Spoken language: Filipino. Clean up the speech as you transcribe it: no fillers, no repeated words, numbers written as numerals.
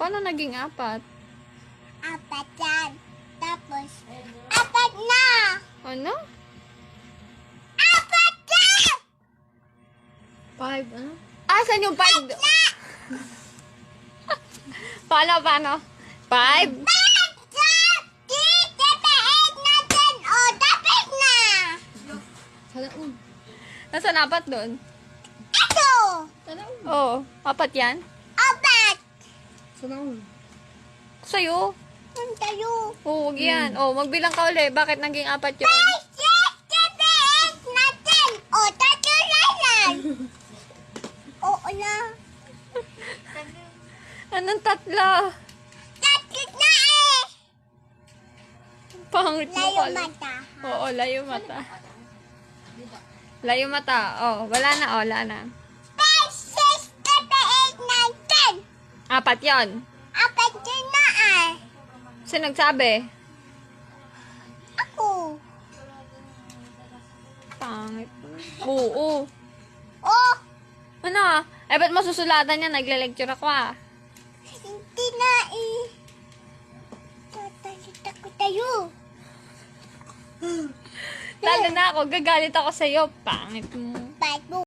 Paano naging 4? 4 yan. Tapos, 4 na. Ano? 4 yan! 5, ano? Saan yung 5? Paano? 5? Nasaan 4 doon? Ito! Oo, 4 yan? 4! Sa'yo? Ang tayo. Oo, wag yan. Oh, magbilang ka uli. Bakit naging 4 yun? 5, 6, 7, 8, 9, 10. O, tatlo na yan. Oo na. Anong 3? Tatlo na eh. Pangit mo Layo pala. mata. Oo, layo mata. Layo mata. Oh, wala na. 5, 6, 7, 8, 9, 10. 4 yun. 4 din na eh. Sino nagsabi? Ako. Pangit. Oo. Oh, Ano? Ba't masusulatan yan? Nagle-lecture ako hindi na eh. Tatalit ako tayo. Lalo na ako. Gagalit ako sa'yo. Pangit mo. Ba't mo